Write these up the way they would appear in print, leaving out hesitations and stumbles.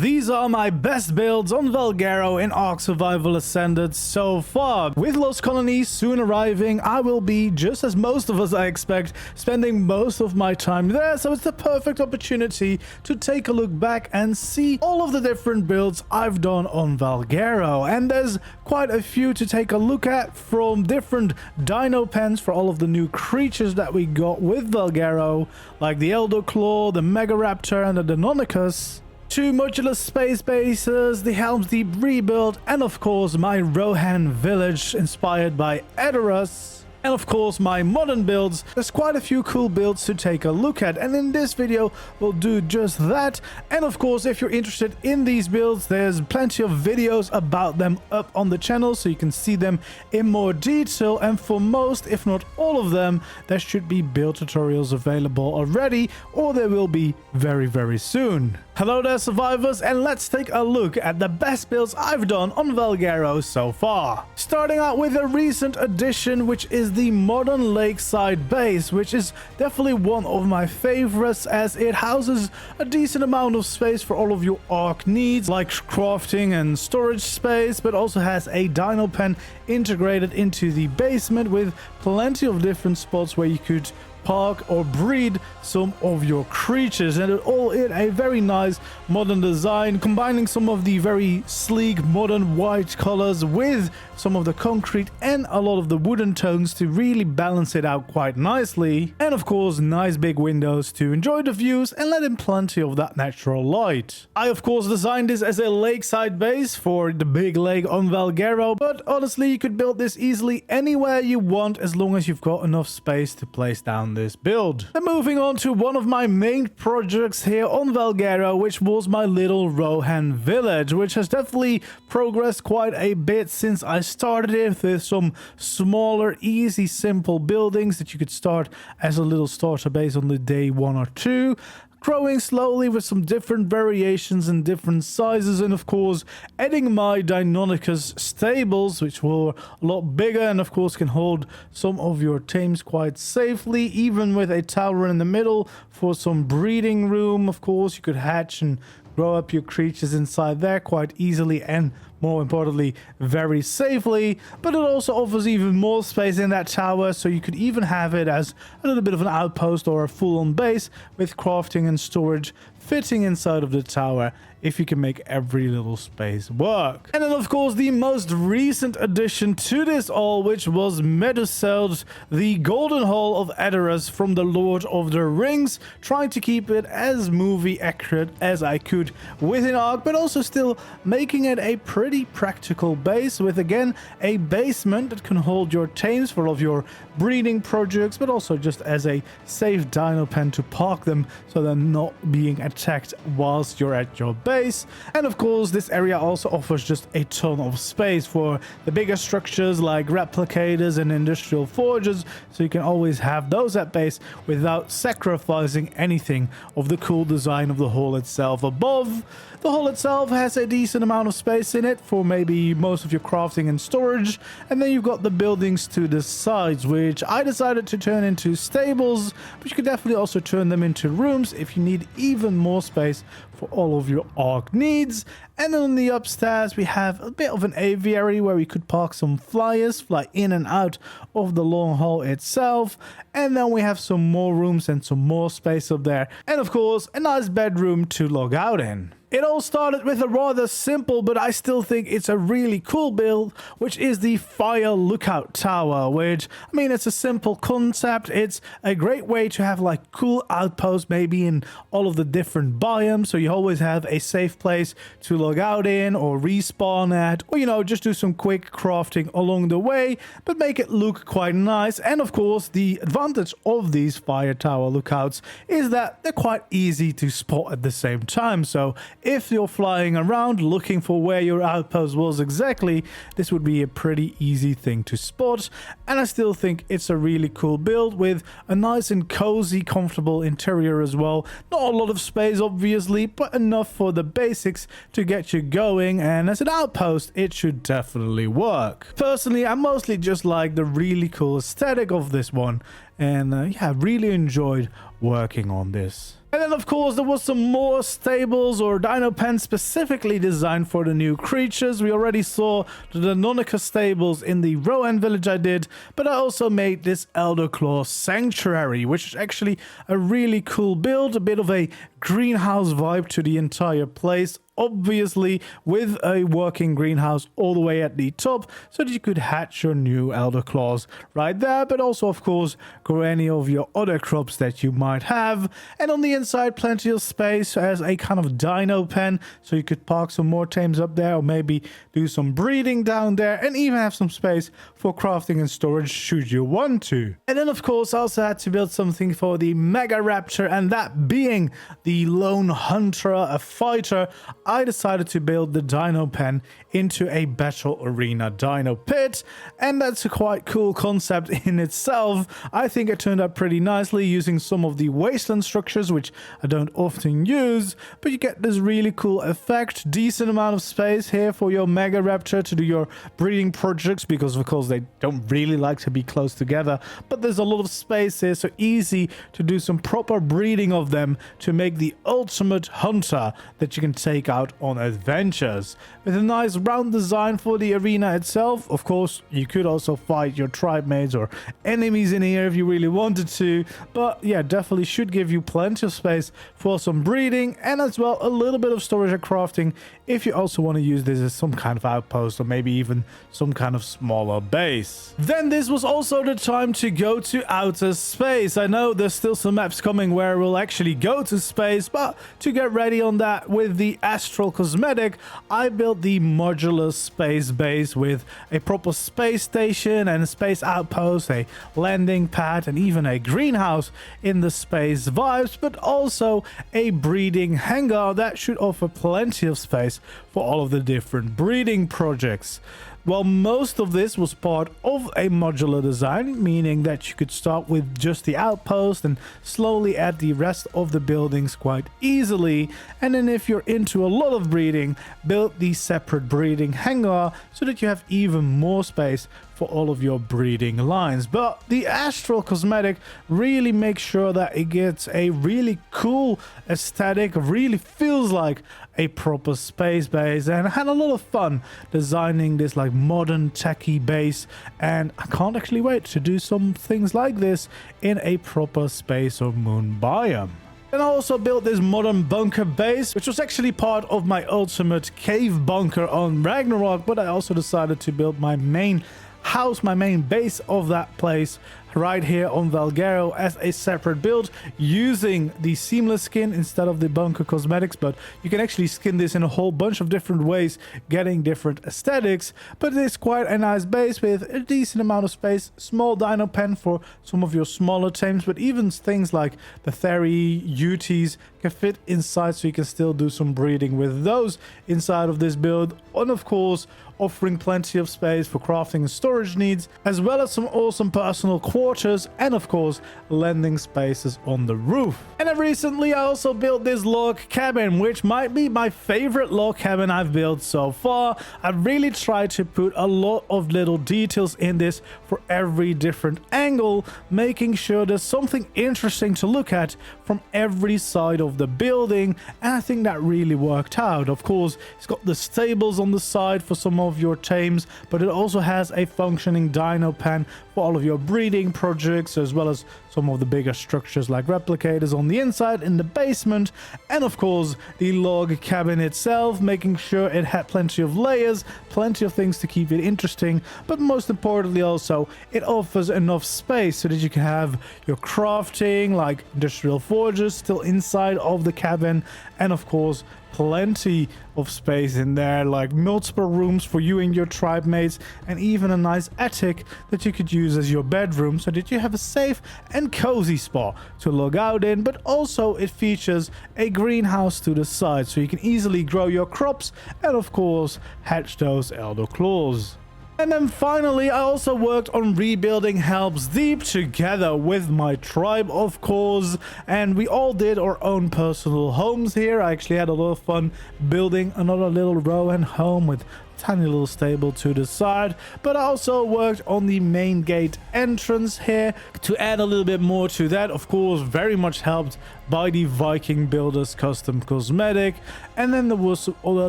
These are my best builds on Valguero in ARK Survival Ascended so far. With Lost Colonies soon arriving, I will be, just as most of us I expect, spending most of my time there, so it's the perfect opportunity to take a look back and see all of the different builds I've done on Valguero. And there's quite a few to take a look at, from different dino pens for all of the new creatures that we got with Valguero, like the Elderclaw, the Megaraptor and the Deinonychus, two modular space bases, the Helms Deep rebuild, and of course my Rohan village inspired by Edoras. And of course my modern builds. There's quite a few cool builds to take a look at, and in this video we'll do just that. And of course, if you're interested in these builds, there's plenty of videos about them up on the channel, so you can see them in more detail. And for most, if not all of them, there should be build tutorials available already, or there will be very soon. Hello there, survivors, and let's take a look at the best builds I've done on Valguero so far. Starting out with a recent addition, which is the modern Lakeside base, which is definitely one of my favorites, as it houses a decent amount of space for all of your ARK needs, like crafting and storage space, but also has a dino pen integrated into the basement with plenty of different spots where you could park or breed some of your creatures, and it all in a very nice modern design, combining some of the very sleek modern white colors with some of the concrete and a lot of the wooden tones to really balance it out quite nicely. And of course, nice big windows to enjoy the views and let in plenty of that natural light. I of course designed this as a lakeside base for the big lake on Valguero, but honestly you could build this easily anywhere you want as long as you've got enough space to place down this build. And moving on to one of my main projects here on Valguero, which was my little Rohan village, which has definitely progressed quite a bit since I started it, with some smaller, easy, simple buildings that you could start as a little starter base on the day 1 or 2. Growing slowly with some different variations and different sizes, and of course adding my Deinonychus stables, which were a lot bigger and of course can hold some of your tames quite safely, even with a tower in the middle for some breeding room. Of course you could hatch and grow up your creatures inside there quite easily and, more importantly, very safely. But it also offers even more space in that tower, so you could even have it as a little bit of an outpost or a full-on base with crafting and storage fitting inside of the tower, if you can make every little space work. And then of course the most recent addition to this all, which was Medusa, the golden hall of Edoras from the Lord of the Rings, trying to keep it as movie accurate as I could within ARK, but also still making it a pretty practical base, with again a basement that can hold your tames for all of your breeding projects, but also just as a safe dino pen to park them so they're not being attacked whilst you're at your base. And of course this area also offers just a ton of space for the bigger structures like replicators and industrial forges, so you can always have those at base without sacrificing anything of the cool design of the hall itself above. The hall itself has a decent amount of space in it for maybe most of your crafting and storage, and then you've got the buildings to the sides, which I decided to turn into stables, but you could definitely also turn them into rooms if you need even more space for all of your ARK needs. And then on the upstairs we have a bit of an aviary where we could park some flyers, fly in and out of the long hall itself. And then we have some more rooms and some more space up there, and of course a nice bedroom to log out in. It all started with a rather simple, but I still think it's a really cool build, which is the Fire Lookout Tower, which, I mean, it's a simple concept. It's a great way to have like cool outposts maybe in all of the different biomes, so you always have a safe place to log out in or respawn at, or, you know, just do some quick crafting along the way, but make it look quite nice. And of course the advantage of these fire tower lookouts is that they're quite easy to spot at the same time, so if you're flying around looking for where your outpost was exactly, this would be a pretty easy thing to spot. And I still think it's a really cool build with a nice and cozy, comfortable interior as well. Not a lot of space obviously, but enough for the basics to get you going, and as an outpost it should definitely work. Personally, I mostly just like the really cool aesthetic of this one, And yeah, really enjoyed working on this. And then of course there was some more stables or dino pens specifically designed for the new creatures. We already saw the Deinonychus stables in the Rohan village I did, but I also made this Elderclaw Sanctuary, which is actually a really cool build, a bit of a greenhouse vibe to the entire place. Obviously with a working greenhouse all the way at the top so that you could hatch your new Elderclaws right there, but also of course grow any of your other crops that you might have. And on the inside plenty of space as a kind of dino pen, so you could park some more tames up there or maybe do some breeding down there, and even have some space for crafting and storage should you want to. And then of course I also had to build something for the Megaraptor, and that being the lone hunter, a fighter. I decided to build the dino pen into a battle arena dino pit, and that's a quite cool concept in itself. I think it turned out pretty nicely using some of the wasteland structures, which I don't often use, but you get this really cool effect. Decent amount of space here for your Megaraptor to do your breeding projects, because of course they don't really like to be close together, but there's a lot of space here, so easy to do some proper breeding of them to make the ultimate hunter that you can take out on adventures. With a nice round design for the arena itself. Of course you could also fight your tribe mates or enemies in here if you really wanted to, but yeah, definitely should give you plenty of space for some breeding, and as well a little bit of storage and crafting if you also want to use this as some kind of outpost or maybe even some kind of smaller base. Then this was also the time to go to outer space. I know there's still some maps coming where we'll actually go to space, but to get ready on that with the Astral Cosmetic, I built the modular space base with a proper space station and a space outpost, a landing pad, and even a greenhouse in the space vibes, but also a breeding hangar that should offer plenty of space for all of the different breeding projects. Well, most of this was part of a modular design, meaning that you could start with just the outpost and slowly add the rest of the buildings quite easily. And then if you're into a lot of breeding, build the separate breeding hangar so that you have even more space for all of your breeding lines. But the Astral Cosmetic really makes sure that it gets a really cool aesthetic, really feels like a proper space base, and I had a lot of fun designing this like modern techie base, and I can't actually wait to do some things like this in a proper space or moon biome. And I also built this modern bunker base, which was actually part of my ultimate cave bunker on Ragnarok, but I also decided to build my main house, my main base of that place right here on Valguero as a separate build using the seamless skin instead of the bunker cosmetics. But you can actually skin this in a whole bunch of different ways, getting different aesthetics. But it's quite a nice base with a decent amount of space, small dino pen for some of your smaller tames, but even things like the Theri UTs can fit inside, so you can still do some breeding with those inside of this build. And of course offering plenty of space for crafting and storage needs, as well as some awesome personal quarters, and of course landing spaces on the roof. And then recently I also built this log cabin, which might be my favorite log cabin I've built so far. I really tried to put a lot of little details in this for every different angle, making sure there's something interesting to look at from every side of the building, and I think that really worked out. Of course it's got the stables on the side for some of your tames, but it also has a functioning dino pen for all of your breeding projects, as well as some of the bigger structures like replicators on the inside in the basement, and of course the log cabin itself, making sure it had plenty of layers, plenty of things to keep it interesting, but most importantly also it offers enough space so that you can have your crafting like industrial forges still inside of the cabin, and of course plenty of space in there, like multiple rooms for you and your tribe mates, and even a nice attic that you could use as your bedroom so that you have a safe and cozy spot to log out in. But also it features a greenhouse to the side so you can easily grow your crops and of course hatch those elder claws. And then finally, I also worked on rebuilding Helms Deep together with my tribe, of course, and we all did our own personal homes here. I actually had a lot of fun building another little Rohan home with tiny little stable to the side, but I also worked on the main gate entrance here to add a little bit more to that. Of course, very much helped by the Viking builders custom cosmetic, and then there was some other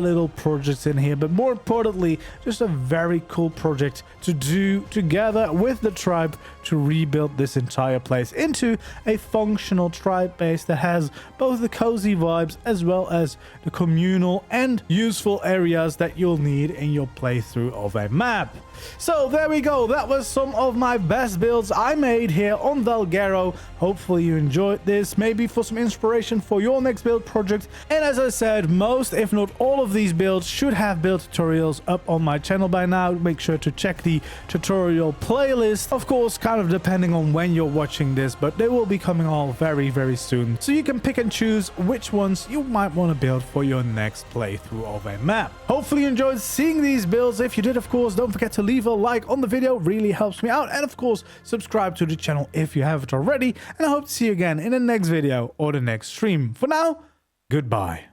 little projects in here, but more importantly, just a very cool project to do together with the tribe to rebuild this entire place into a functional tribe base that has both the cozy vibes as well as the communal and useful areas that you'll need in your playthrough of a map. So there we go. That was some of my best builds I made here on Valguero. Hopefully you enjoyed this, maybe for some inspiration for your next build project. And as I said, most if not all of these builds should have build tutorials up on my channel by now. Make sure to check the tutorial playlist, of course, kind of depending on when you're watching this, but they will be coming all very soon, so you can pick and choose which ones you might want to build for your next playthrough of a map. Hopefully you enjoyed seeing these builds. If you did, of course, don't forget to leave a like on the video, really helps me out, and of course subscribe to the channel if you haven't already, and I hope to see you again in the next video or the next stream. For now, goodbye.